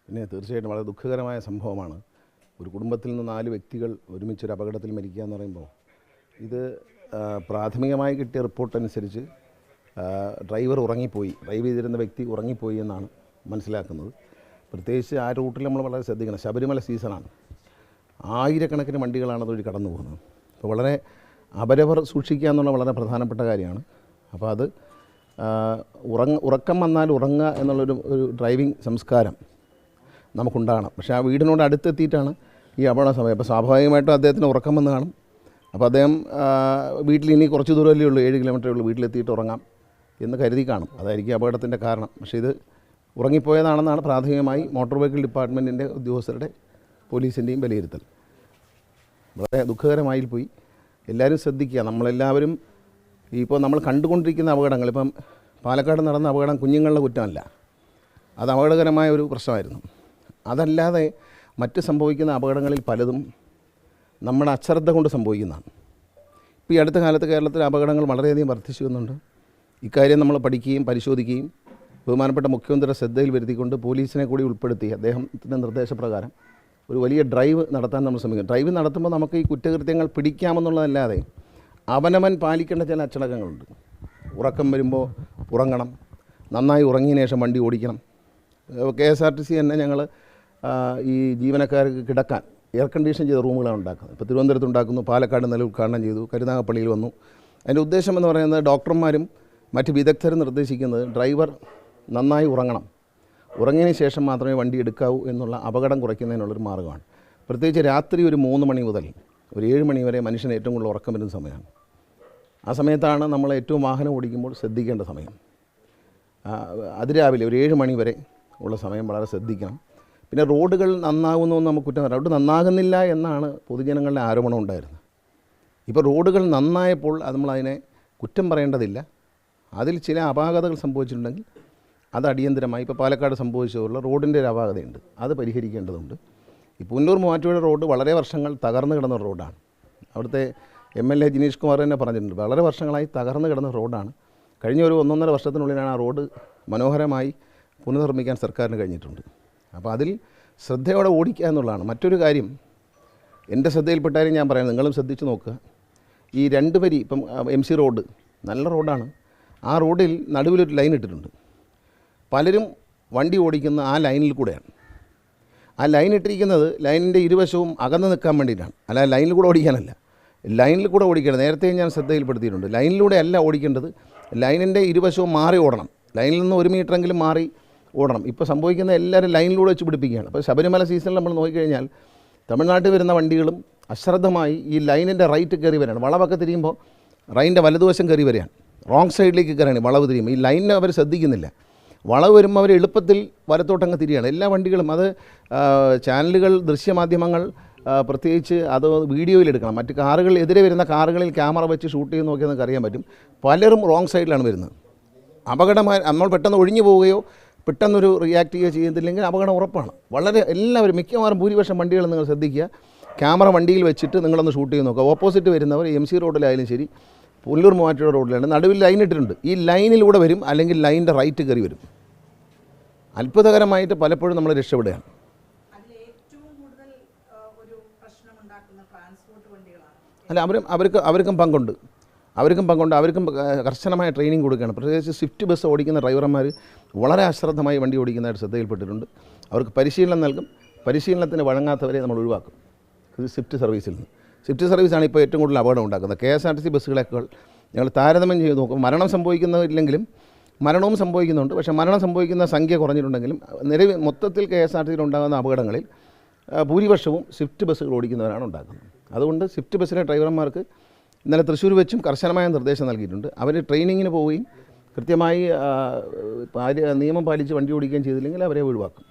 പിന്നെ തീർച്ചയായിട്ടും വളരെ ദുഃഖകരമായ സംഭവമാണ്. ഒരു കുടുംബത്തിൽ നിന്ന് 4 വ്യക്തികൾ ഒരുമിച്ചൊരു അപകടത്തിൽ മരിക്കുക എന്ന് പറയുമ്പോൾ ഇത് പ്രാഥമികമായി കിട്ടിയ റിപ്പോർട്ടനുസരിച്ച് ഡ്രൈവർ ഉറങ്ങിപ്പോയി, ഡ്രൈവ് ചെയ്തിരുന്ന വ്യക്തി ഉറങ്ങിപ്പോയി എന്നാണ് മനസ്സിലാക്കുന്നത്. പ്രത്യേകിച്ച് ആ റൂട്ടിൽ നമ്മൾ വളരെ ശ്രദ്ധിക്കണം. ശബരിമല സീസണാണ്, ആയിരക്കണക്കിന് വണ്ടികളാണ് അതുവഴി കടന്നു പോകുന്നത്. അപ്പോൾ വളരെ അവരവർ സൂക്ഷിക്കുക എന്നുള്ള വളരെ പ്രധാനപ്പെട്ട കാര്യമാണ്. അപ്പോൾ അത് ഉറക്കം വന്നാൽ ഉറങ്ങുക എന്നുള്ളൊരു ഡ്രൈവിംഗ് സംസ്കാരം നമുക്കുണ്ടാകണം. പക്ഷേ ആ വീടിനോട് അടുത്തെത്തിയിട്ടാണ് ഈ അപകട സമയം. അപ്പോൾ സ്വാഭാവികമായിട്ടും അദ്ദേഹത്തിന് ഉറക്കം വന്ന് കാണും. അപ്പോൾ അദ്ദേഹം വീട്ടിൽ ഇനി കുറച്ച് ദൂരമല്ലേ ഉള്ളൂ, 7 കിലോമീറ്ററേ ഉള്ളൂ, വീട്ടിലെത്തിയിട്ട് ഉറങ്ങാം എന്ന് കരുതി കാണും. അതായിരിക്കും അപകടത്തിൻ്റെ കാരണം. പക്ഷേ ഇത് ഉറങ്ങിപ്പോയതാണെന്നാണ് പ്രാഥമികമായി മോട്ടോർ വെഹിക്കിൾ ഡിപ്പാർട്ട്മെൻറ്റിൻ്റെ ഉദ്യോഗസ്ഥരുടെ പോലീസിൻ്റെയും വിലയിരുത്തൽ. വളരെ ദുഃഖകരമായി പോയി. എല്ലാവരും ശ്രദ്ധിക്കുക. നമ്മളെല്ലാവരും ഇപ്പോൾ നമ്മൾ കണ്ടുകൊണ്ടിരിക്കുന്ന അപകടങ്ങൾ, ഇപ്പം പാലക്കാട് നടന്ന അപകടം കുഞ്ഞുങ്ങളുടെ കുറ്റമല്ല, അത് അപകടകരമായ ഒരു പ്രശ്നമായിരുന്നു. അതല്ലാതെ മറ്റ് സംഭവിക്കുന്ന അപകടങ്ങളിൽ പലതും നമ്മുടെ അശ്രദ്ധ കൊണ്ട് സംഭവിക്കുന്നതാണ്. ഇപ്പോൾ ഈ അടുത്ത കാലത്ത് കേരളത്തിലെ അപകടങ്ങൾ വളരെയധികം വർദ്ധിച്ചു വരുന്നുണ്ട്. ഇക്കാര്യം നമ്മൾ പഠിക്കുകയും പരിശോധിക്കുകയും ബഹുമാനപ്പെട്ട മുഖ്യമന്ത്രിയുടെ ശ്രദ്ധയിൽ വരുത്തിക്കൊണ്ട് പോലീസിനെ കൂടി ഉൾപ്പെടുത്തി അദ്ദേഹത്തിൻ്റെ നിർദ്ദേശപ്രകാരം ഒരു വലിയ ഡ്രൈവ് നടത്താൻ നമ്മൾ ശ്രമിക്കും. ഡ്രൈവ് നടത്തുമ്പോൾ നമുക്ക് ഈ കുറ്റകൃത്യങ്ങൾ പിടിക്കാമെന്നുള്ളതല്ലാതെ അവനവൻ പാലിക്കേണ്ട ചില അച്ചടക്കങ്ങളുണ്ട്. ഉറക്കം വരുമ്പോൾ ഉറങ്ങണം, നന്നായി ഉറങ്ങിയതിന് ശേഷം വണ്ടി ഓടിക്കണം. KSRTC തന്നെ ഞങ്ങൾ ഈ ജീവനക്കാർക്ക് കിടക്കാൻ എയർ കണ്ടീഷൻ ചെയ്ത റൂമുകളാണ് ഉണ്ടാക്കുന്നത്. ഇപ്പോൾ തിരുവനന്തപുരത്ത് ഉണ്ടാക്കുന്നു, പാലക്കാട് നില ഉദ്ഘാടനം ചെയ്തു, കരുനാഗപ്പള്ളിയിൽ വന്നു. അതിൻ്റെ ഉദ്ദേശം എന്ന് പറയുന്നത് ഡോക്ടർമാരും മറ്റ് വിദഗ്ധരും നിർദ്ദേശിക്കുന്നത് ഡ്രൈവർ നന്നായി ഉറങ്ങണം, ഉറങ്ങിയതിന് ശേഷം മാത്രമേ വണ്ടി എടുക്കാവൂ എന്നുള്ള അപകടം കുറയ്ക്കുന്നതിനുള്ളൊരു മാർഗ്ഗമാണ്. പ്രത്യേകിച്ച് രാത്രി ഒരു 3 മണി മുതൽ ഒരു 7 മണി വരെ മനുഷ്യന് ഏറ്റവും കൂടുതൽ ഉറക്കം വരുന്ന സമയമാണ്. ആ സമയത്താണ് നമ്മൾ ഏറ്റവും വാഹനം ഓടിക്കുമ്പോൾ ശ്രദ്ധിക്കേണ്ട സമയം. അതിരാവിലെ ഒരു 7 മണി വരെ ഉള്ള സമയം വളരെ ശ്രദ്ധിക്കണം. പിന്നെ റോഡുകൾ നന്നാകുന്നു എന്ന് നമുക്ക് കുറ്റം പറയാം. റോഡ് നന്നാകുന്നില്ല എന്നാണ് പൊതുജനങ്ങളുടെ ആരോപണം ഉണ്ടായിരുന്നത്. ഇപ്പോൾ റോഡുകൾ നന്നായപ്പോൾ നമ്മളതിനെ കുറ്റം പറയേണ്ടതില്ല. അതിൽ ചില അപാകതകൾ സംഭവിച്ചിട്ടുണ്ടെങ്കിൽ അത് അടിയന്തരമായി, ഇപ്പോൾ പാലക്കാട് സംഭവിച്ചതുള്ള റോഡിൻ്റെ ഒരു അപാകതയുണ്ട്, അത് പരിഹരിക്കേണ്ടതുണ്ട്. ഈ പുനലൂർ മൂവാറ്റുപുഴ റോഡ് വളരെ വർഷങ്ങൾ തകർന്നു കിടന്ന റോഡാണ്. അവിടുത്തെ MLA ജിനീഷ് കുമാർ തന്നെ പറഞ്ഞിട്ടുണ്ട്, വളരെ വർഷങ്ങളായി തകർന്നു കിടന്ന റോഡാണ്. കഴിഞ്ഞ ഒരു 1.5 വർഷത്തിനുള്ളിലാണ് ആ റോഡ് മനോഹരമായി പുനർനിർമ്മിക്കാൻ സർക്കാരിന് കഴിഞ്ഞിട്ടുണ്ട്. അപ്പോൾ അതിൽ ശ്രദ്ധയോടെ ഓടിക്കുക എന്നുള്ളതാണ്. മറ്റൊരു കാര്യം എൻ്റെ ശ്രദ്ധയിൽപ്പെട്ടാലും ഞാൻ പറയാം, നിങ്ങളും ശ്രദ്ധിച്ച് നോക്കുക. ഈ 2 വരി ഇപ്പം MC റോഡ് നല്ല റോഡാണ്, ആ റോഡിൽ നടുവിലൊരു ലൈൻ ഇട്ടിട്ടുണ്ട്. പലരും വണ്ടി ഓടിക്കുന്ന ആ ലൈനിൽ കൂടെയാണ്. ആ ലൈൻ ഇട്ടിരിക്കുന്നത് ലൈനിൻ്റെ ഇരുവശവും അകന്ന് നിൽക്കാൻ വേണ്ടിയിട്ടാണ്, അല്ല ലൈനിൽ കൂടെ ഓടിക്കാനല്ല. ലൈനിൽ കൂടെ ഓടിക്കണം. നേരത്തെ ഞാൻ ശ്രദ്ധയിൽപ്പെടുത്തിയിട്ടുണ്ട്, ലൈനിലൂടെ അല്ല ഓടിക്കേണ്ടത്, ലൈനിൻ്റെ ഇരുവശവും മാറി ഓടണം. ലൈനിൽ നിന്ന് 1 മീറ്ററെങ്കിലും മാറി ഓടണം. ഇപ്പോൾ സംഭവിക്കുന്ന എല്ലാവരും ലൈനിലൂടെ വെച്ച് പിടിപ്പിക്കുകയാണ്. അപ്പോൾ ശബരിമല സീസണിൽ നമ്മൾ നോക്കിക്കഴിഞ്ഞാൽ തമിഴ്നാട്ടിൽ വരുന്ന വണ്ടികളും അശ്രദ്ധമായി ഈ ലൈനിൻ്റെ റൈറ്റ് കയറി വരികയാണ്. വളവൊക്കെ തിരിയുമ്പോൾ റൈനിൻ്റെ വലതുവശം കയറി വരികയാണ്, റോങ് സൈഡിലേക്ക് കയറുകയാണ് വളവ് തിരിയുമ്പോൾ. ഈ ലൈനിനെ അവർ ശ്രദ്ധിക്കുന്നില്ല. വളവ് വരുമ്പോൾ അവർ എളുപ്പത്തിൽ വലത്തോട്ടങ്ങ് തിരിയാണ് എല്ലാ വണ്ടികളും. അത് ചാനലുകൾ, ദൃശ്യമാധ്യമങ്ങൾ പ്രത്യേകിച്ച് അത് വീഡിയോയിലെടുക്കണം. മറ്റ് കാറുകൾ, എതിരെ വരുന്ന കാറുകളിൽ ക്യാമറ വെച്ച് ഷൂട്ട് ചെയ്ത് നോക്കിയാൽ നമുക്ക് അറിയാൻ പറ്റും. പലരും റോങ് സൈഡിലാണ് വരുന്നത്. അപകടമായി നമ്മൾ പെട്ടെന്ന് ഒഴിഞ്ഞു പോവുകയോ പെട്ടെന്നൊരു റിയാക്ട് ചെയ്യുകയോ ചെയ്യുന്നില്ലെങ്കിൽ അപകടം ഉറപ്പാണ്. വളരെ എല്ലാവരും, മിക്കവാറും ഭൂരിപക്ഷം വണ്ടികൾ നിങ്ങൾ ശ്രദ്ധിക്കുക, ക്യാമറ വണ്ടിയിൽ വെച്ചിട്ട് നിങ്ങളൊന്ന് ഷൂട്ട് ചെയ്ത് നോക്കുക. ഓപ്പോസിറ്റ് വരുന്നവർ MC റോഡിലായാലും ശരി, പുനലൂർ മൂവാറ്റുപുഴ റോഡിലാണ്, നടുവിൽ ലൈൻ ഇട്ടിട്ടുണ്ട്. ഈ ലൈനിലൂടെ വരും, അല്ലെങ്കിൽ ലൈനിൻ്റെ റൈറ്റ് കയറി വരും. അത്ഭുതകരമായിട്ട് പലപ്പോഴും നമ്മൾ രക്ഷപ്പെടുകയാണ്. അല്ല, അവർക്കും പങ്കുണ്ട്. അവർക്കും കർശനമായ ട്രെയിനിങ് കൊടുക്കുകയാണ്. പ്രത്യേകിച്ച് സ്വിഫ്റ്റ് ബസ് ഓടിക്കുന്ന ഡ്രൈവർമാർ വളരെ അശ്രദ്ധമായി വണ്ടി ഓടിക്കുന്നതായിട്ട് ശ്രദ്ധയിൽപ്പെട്ടിട്ടുണ്ട്. അവർക്ക് പരിശീലനം നൽകും. പരിശീലനത്തിന് വഴങ്ങാത്തവരെ നമ്മൾ ഒഴിവാക്കും. ഇത് സ്വിഫ്റ്റ് സർവീസിൽ നിന്ന്. സ്വിഫ്റ്റ് സർവീസാണ് ഇപ്പോൾ ഏറ്റവും കൂടുതൽ അപകടം ഉണ്ടാക്കുന്നത്. KSRTC ബസ്സുകളേക്കാൾ ഞങ്ങൾ താരതമ്യം ചെയ്ത് നോക്കും. മരണം സംഭവിക്കുന്നില്ലെങ്കിലും മരണവും സംഭവിക്കുന്നുണ്ട്. പക്ഷേ മരണം സംഭവിക്കുന്ന സംഖ്യ കുറഞ്ഞിട്ടുണ്ടെങ്കിലും മൊത്തത്തിൽ KSRTCയിൽ ഉണ്ടാകുന്ന അപകടങ്ങളിൽ ഭൂരിപക്ഷവും സ്വിഫ്റ്റ് ബസ്സുകൾ ഓടിക്കുന്നവരാണ് ഉണ്ടാക്കുന്നത്. അതുകൊണ്ട് സ്വിഫ്റ്റ് ബസ്സിലെ ഡ്രൈവർമാർക്ക് ഇന്നലെ തൃശ്ശൂർ വെച്ചും കർശനമായ നിർദ്ദേശം നൽകിയിട്ടുണ്ട്. അവർ ട്രെയിനിങ്ങിന് പോവുകയും കൃത്യമായി നിയമം പാലിച്ച് വണ്ടി ഓടിക്കുകയും ചെയ്തില്ലെങ്കിൽ അവരെ ഒഴിവാക്കും.